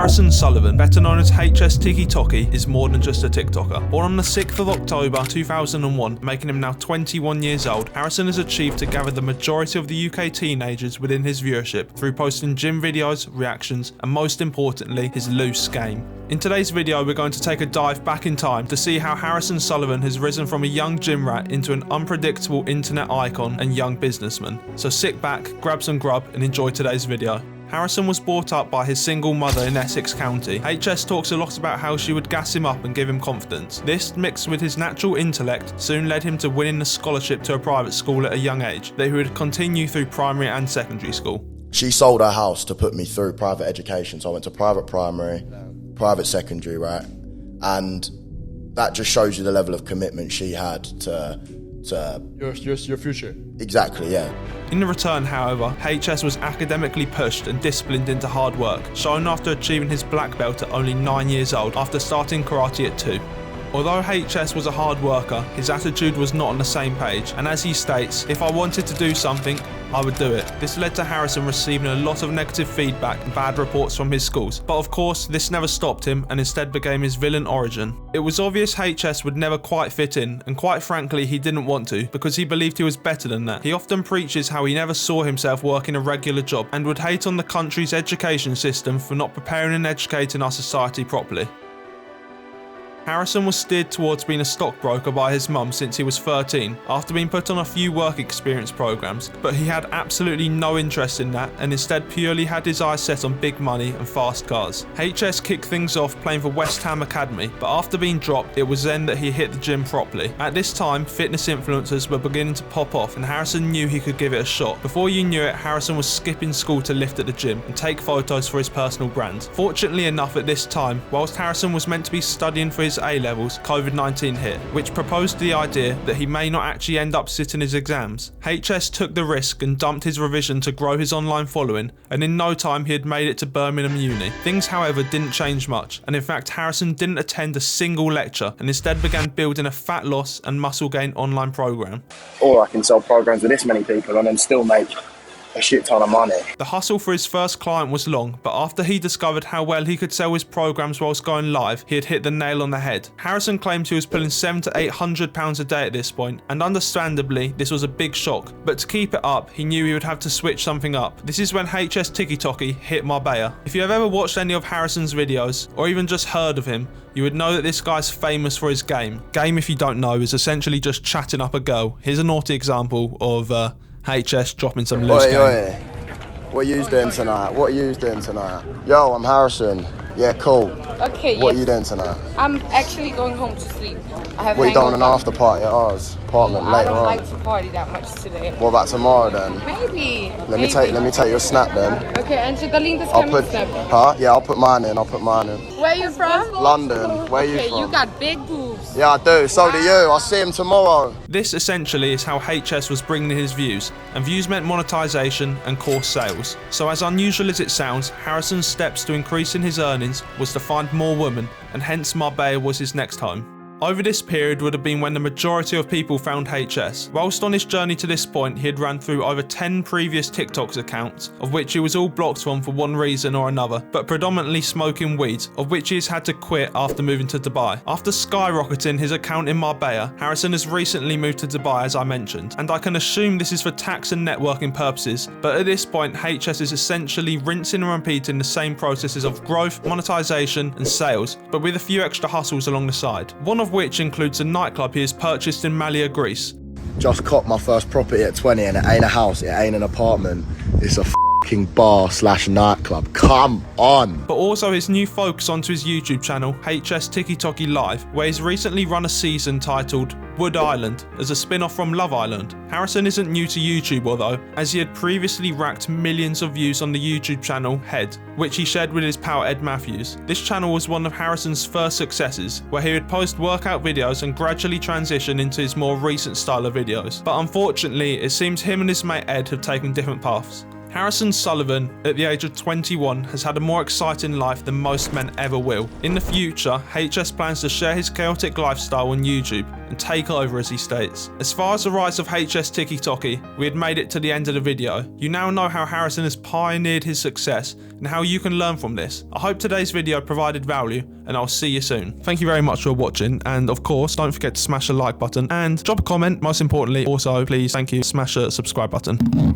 Harrison Sullivan, better known as HSTIKKYTOKKY, is more than just a TikToker. Born on the 6th of October 2001, making him now 21 years old, Harrison has achieved to gather the majority of the UK teenagers within his viewership through posting gym videos, reactions, and most importantly, his loose game. In today's video, we're going to take a dive back in time to see how Harrison Sullivan has risen from a young gym rat into an unpredictable internet icon and young businessman. So sit back, grab some grub, and enjoy today's video. Harrison was brought up by his single mother in Essex County. HS talks a lot about how she would gas him up and give him confidence. This, mixed with his natural intellect, soon led him to winning a scholarship to a private school at a young age that he would continue through primary and secondary school. She sold her house to put me through private education, so I went to private primary, private secondary, right? And that just shows you the level of commitment she had to your future. Exactly, yeah. In return, however, HS was academically pushed and disciplined into hard work, shown after achieving his black belt at only 9 years old after starting karate at 2. Although HS was a hard worker, his attitude was not on the same page, and as he states, if I wanted to do something, I would do it. This led to Harrison receiving a lot of negative feedback and bad reports from his schools, but of course this never stopped him and instead became his villain origin. It was obvious HS would never quite fit in, and quite frankly he didn't want to, because he believed he was better than that. He often preaches how he never saw himself working a regular job and would hate on the country's education system for not preparing and educating our society properly. Harrison was steered towards being a stockbroker by his mum since he was 13, after being put on a few work experience programs, but he had absolutely no interest in that and instead purely had his eyes set on big money and fast cars. HS kicked things off playing for West Ham Academy, but after being dropped, it was then that he hit the gym properly. At this time, fitness influencers were beginning to pop off and Harrison knew he could give it a shot. Before you knew it, Harrison was skipping school to lift at the gym and take photos for his personal brand. Fortunately enough, at this time, whilst Harrison was meant to be studying for his A-levels, COVID-19 hit, which proposed the idea that he may not actually end up sitting his exams. HS took the risk and dumped his revision to grow his online following, and in no time he had made it to Birmingham Uni. Things, however, didn't change much, and in fact Harrison didn't attend a single lecture and instead began building a fat loss and muscle gain online program. Or I can sell programs with this many people and then still make a shit ton of money. The hustle for his first client was long, but after he discovered how well he could sell his programs whilst going live, he had hit the nail on the head. Harrison claimed he was pulling £700 to £800 a day at this point, and understandably, this was a big shock, but to keep it up, he knew he would have to switch something up. This is when HSTIKKYTOKKY hit Marbella. If you have ever watched any of Harrison's videos, or even just heard of him, you would know that this guy's famous for his game. Game, if you don't know, is essentially just chatting up a girl. Here's a naughty example of HS dropping some loose game. Oi. What are you doing tonight? What are you doing tonight? Yo, I'm Harrison. Yeah, cool. Okay, What are you doing tonight? I'm actually going home to sleep. I have What are you doing an after party at ours? Apartment I later don't on. like to party that much today. What about tomorrow then? Maybe. Let me take your snap then. Okay, and so the link is I'll coming put snap. Yeah, I'll put mine in. Where are you from? London. Where are you Okay, from? you got big boobs. Yeah, I do. So do you. I'll see him tomorrow. This essentially is how HS was bringing in his views, and views meant monetization and course sales. So as unusual as it sounds, Harrison's steps to increasing his earnings was to find more women, and hence Marbella was his next home. Over this period would have been when the majority of people found HS. Whilst on his journey to this point, he had ran through over 10 previous TikTok's accounts, of which he was all blocked from for one reason or another, but predominantly smoking weed, of which he has had to quit after moving to Dubai. After skyrocketing his account in Marbella, Harrison has recently moved to Dubai, as I mentioned, and I can assume this is for tax and networking purposes, but at this point HS is essentially rinsing and repeating the same processes of growth, monetization and sales, but with a few extra hustles along the side. One of which includes a nightclub he has purchased in Malia, Greece. Just copped my first property at 20 and it ain't a house, it ain't an apartment. It's a fucking bar/nightclub. Come on. But also his new focus onto his YouTube channel, HSTIKKYTOKKY Live, where he's recently run a season titled Wood Island as a spin-off from Love Island. Harrison isn't new to YouTube although, as he had previously racked millions of views on the YouTube channel Head, which he shared with his pal Ed Matthews. This channel was one of Harrison's first successes, where he would post workout videos and gradually transition into his more recent style of videos. But unfortunately, it seems him and his mate Ed have taken different paths. Harrison Sullivan, at the age of 21, has had a more exciting life than most men ever will. In the future, HS plans to share his chaotic lifestyle on YouTube and take over, as he states. As far as the rise of HSTIKKYTOKKY, we had made it to the end of the video. You now know how Harrison has pioneered his success and how you can learn from this. I hope today's video provided value, and I'll see you soon. Thank you very much for watching, and of course, don't forget to smash the like button and drop a comment. Most importantly, also, please, thank you, smash the subscribe button.